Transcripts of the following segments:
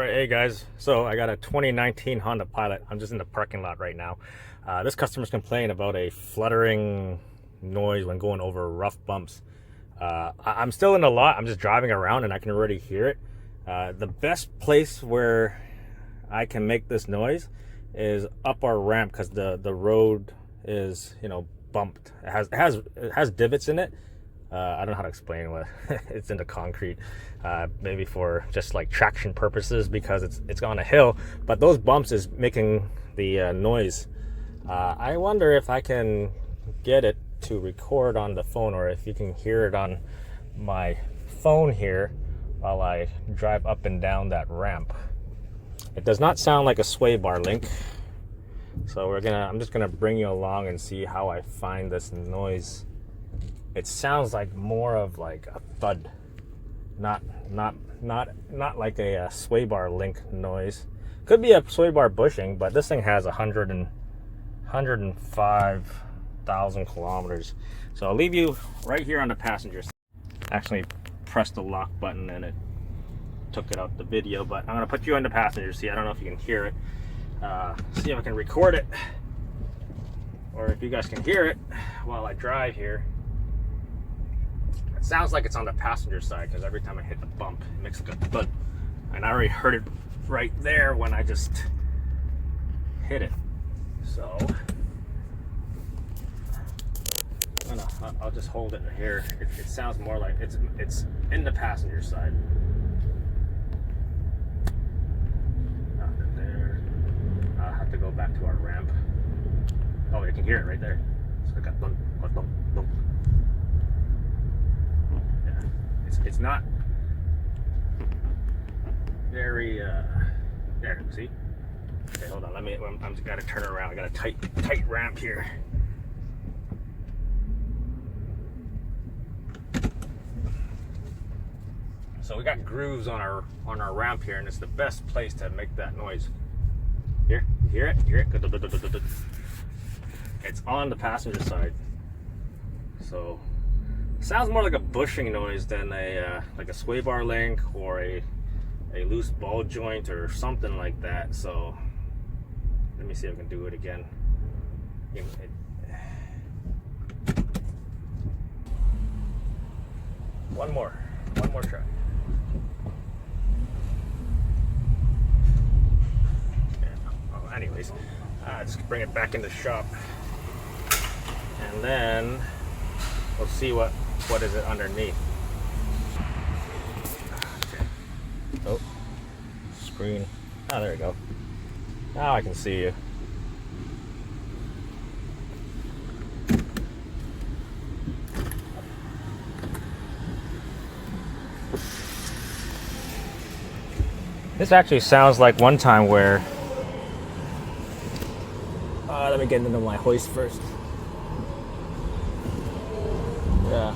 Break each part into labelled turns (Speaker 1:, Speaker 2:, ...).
Speaker 1: Alright, hey guys, so I got a 2019 Honda Pilot. I'm just in the parking lot right now. This customer's complaining about a fluttering noise when going over rough bumps. I'm still in the lot, I'm just driving around and I can already hear it. The best place where I can make this noise is up our ramp because the road is, bumped. It has divots in it. I don't know how to explain what it's into concrete, maybe for just like traction purposes because it's on a hill, but those bumps is making the noise. I wonder if I can get it to record on the phone, or if you can hear it on my phone here while I drive up and down that ramp. It does not sound like a sway bar link, so I'm just gonna bring you along and see how I find this noise. It sounds like more of like a thud, not like a sway bar link noise. Could be a sway bar bushing, but this thing has 105,000 kilometers. So I'll leave you right here on the passenger side. Actually pressed the lock button and it took it out the video, but I'm gonna put you on the passenger seat. I don't know if you can hear it. See if I can record it, or if you guys can hear it while I drive here. It sounds like it's on the passenger side because every time I hit the bump, it makes like a thud. And I already heard it right there when I just hit it. So I'll just hold it here. It sounds more like it's in the passenger side. Nothing there. I'll have to go back to our ramp. Oh, you can hear it right there. So I got thump, thump, thump. It's not very there, see? Okay, hold on, I'm just gotta turn around. I got a tight ramp here. So we got grooves on our ramp here, and it's the best place to make that noise. Here, you hear it? You hear it? It's on the passenger side. So sounds more like a bushing noise than like a sway bar link or a loose ball joint or something like that. So let me see if I can do it again. One more try. Yeah. Anyways, just bring it back in the shop, and then we'll see what is it underneath. Okay. Oh, screen. Oh, there we go. Now I can see you. This actually sounds like one time where let me get into my hoist first. Yeah.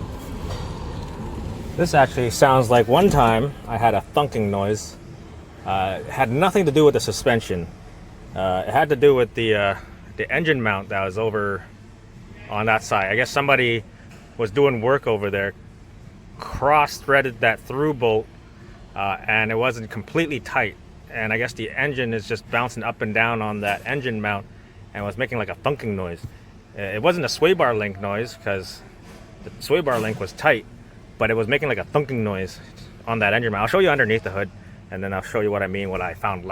Speaker 1: This actually sounds like one time I had a thunking noise. It had nothing to do with the suspension. It had to do with the engine mount that was over on that side. I guess somebody was doing work over there, cross-threaded that through bolt, and it wasn't completely tight. And I guess the engine is just bouncing up and down on that engine mount and was making like a thunking noise. It wasn't a sway bar link noise because the sway bar link was tight, but it was making like a thunking noise on that engine mount. I'll show you underneath the hood, and then I'll show you what I mean, what I found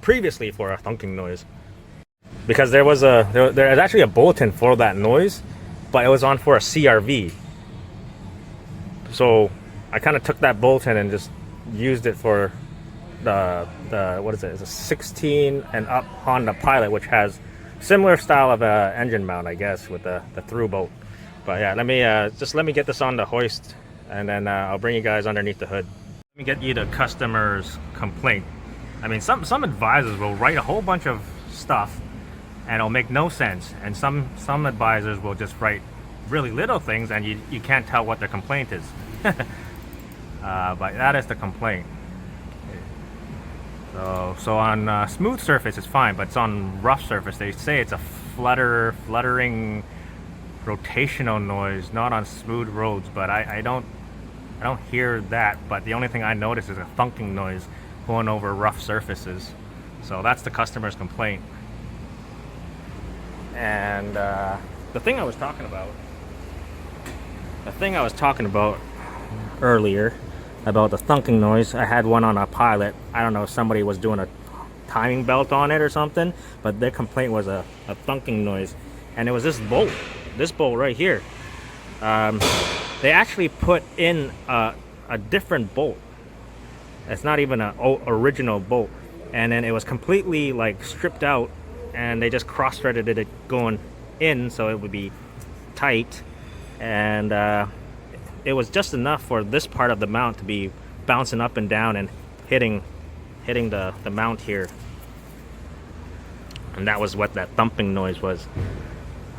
Speaker 1: previously for a thunking noise. Because there was actually a bulletin for that noise, but it was on for a CRV. So I kind of took that bulletin and just used it for the what is it? It's a 16 and up Honda Pilot, which has similar style of engine mount, I guess, with the through bolt. But yeah, let me get this on the hoist, and then I'll bring you guys underneath the hood. Let me get you the customer's complaint. I mean, some advisors will write a whole bunch of stuff and it'll make no sense, and some advisors will just write really little things and you can't tell what their complaint is. But that is the complaint. So on smooth surface it's fine, but it's on rough surface. They say it's a fluttering rotational noise, not on smooth roads, but I don't hear that. But the only thing I notice is a thunking noise going over rough surfaces. So that's the customer's complaint. And the thing I was talking about earlier about the thunking noise, I had one on a Pilot. I don't know if somebody was doing a timing belt on it or something, but their complaint was a thunking noise, and it was this bolt right here. They actually put in a different bolt. It's not even an original bolt, and then it was completely like stripped out, and they just cross-threaded it going in so it would be tight, and it was just enough for this part of the mount to be bouncing up and down and hitting the mount here. And that was what that thumping noise was.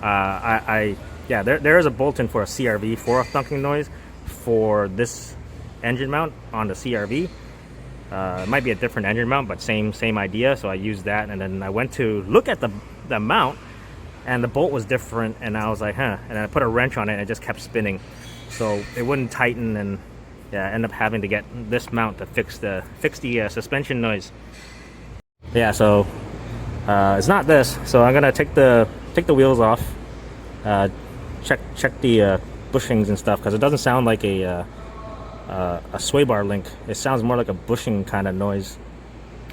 Speaker 1: Yeah, there is a bolt-in for a CRV for a thunking noise for this engine mount on the CRV. It might be a different engine mount, but same idea. So I used that, and then I went to look at the mount, and the bolt was different, and I was like, huh. And I put a wrench on it, and it just kept spinning, so it wouldn't tighten, and yeah, I ended up having to get this mount to fix the suspension noise. Yeah, so it's not this. So I'm gonna take the wheels off, check the bushings and stuff, because it doesn't sound like a sway bar link. It sounds more like a bushing kind of noise,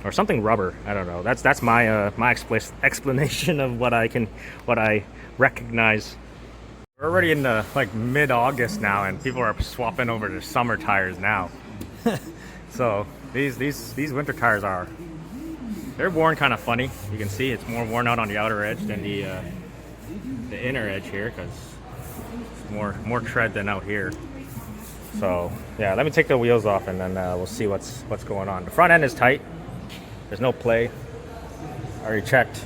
Speaker 1: or something rubber. I don't know. That's my my explanation of what I recognize. We're already in the like mid-August now, and people are swapping over to summer tires now. So these winter tires they're worn kind of funny. You can see it's more worn out on the outer edge than the inner edge here, because it's more tread than out here. So yeah, let me take the wheels off, and then we'll see what's going on. The front end is tight. There's no play. I already checked.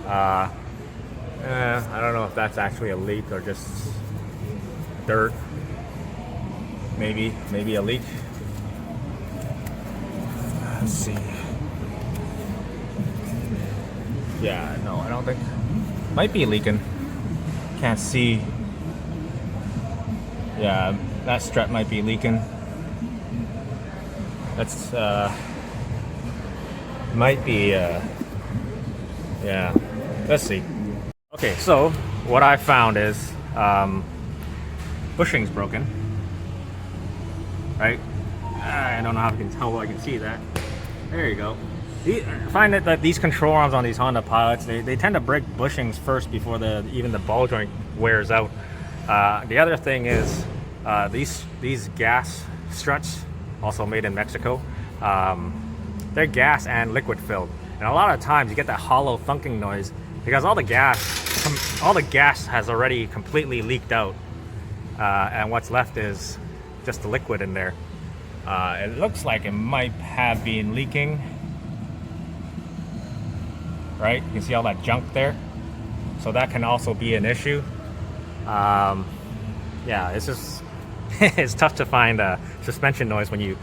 Speaker 1: I don't know if that's actually a leak or just dirt. Maybe a leak. Let's see. Yeah, no, I don't think. Might be leaking. Can't see. Yeah, that strut might be leaking. That's might be yeah. Let's see. Okay, so what I found is bushing's broken. Right? I don't know how well I can see that. There you go. I find that these control arms on these Honda Pilots, they tend to break bushings first before even the ball joint wears out. The other thing is these gas struts, also made in Mexico, they're gas and liquid filled, and a lot of times you get that hollow thunking noise because all the gas has already completely leaked out, and what's left is just the liquid in there. It looks like it might have been leaking. Right, you can see all that junk there, so that can also be an issue. Yeah, it's just it's tough to find suspension noise when you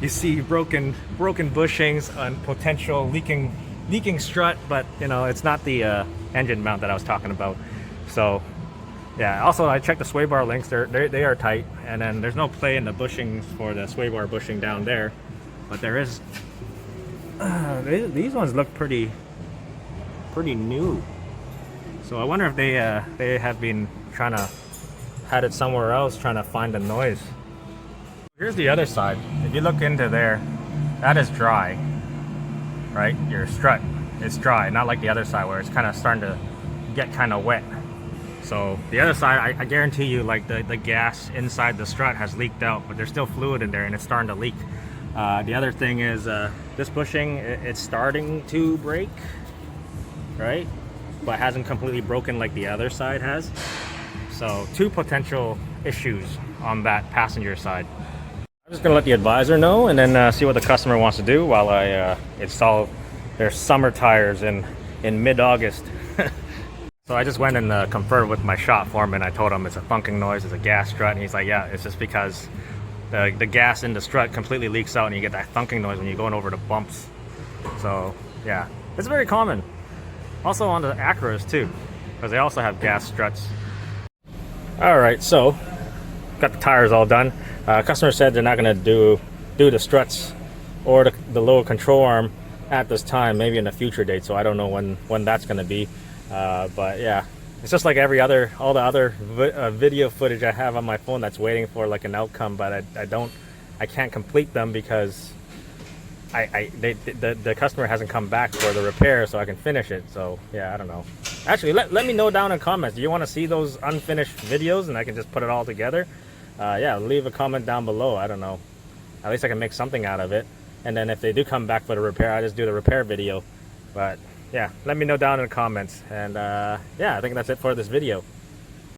Speaker 1: see broken bushings and potential leaking strut, but you know, it's not the engine mount that I was talking about. So yeah, also I checked the sway bar links. They are tight, and then there's no play in the bushings for the sway bar bushing down there, but there is. These ones look pretty new, so I wonder if they have been had it somewhere else trying to find the noise. Here's the other side. If you look into there, that is dry, right? Your strut, it's dry, not like the other side where it's kind of starting to get kind of wet. So the other side, I guarantee you, like the gas inside the strut has leaked out, but there's still fluid in there and it's starting to leak. The other thing is this bushing, it's starting to break, right? But hasn't completely broken like the other side has. So two potential issues on that passenger side. I'm just gonna let the advisor know, and then see what the customer wants to do while I install their summer tires in mid-August. So I just went and conferred with my shop foreman. I told him it's a thunking noise, it's a gas strut, and he's like, yeah, it's just because the gas in the strut completely leaks out and you get that thunking noise when you're going over the bumps. So yeah, it's very common. Also on the Acuras too, because they also have gas struts. All right, so got the tires all done. Customer said they're not gonna do the struts or the lower control arm at this time, maybe in a future date. So I don't know when that's going to be. But yeah, it's just like all the other video footage I have on my phone that's waiting for like an outcome, but I can't complete them because the customer hasn't come back for the repair so I can finish it. So yeah, I don't know. Actually, let me know down in the comments. Do you want to see those unfinished videos and I can just put it all together? Yeah, leave a comment down below. I don't know. At least I can make something out of it. And then if they do come back for the repair, I just do the repair video. But yeah, let me know down in the comments. And yeah, I think that's it for this video.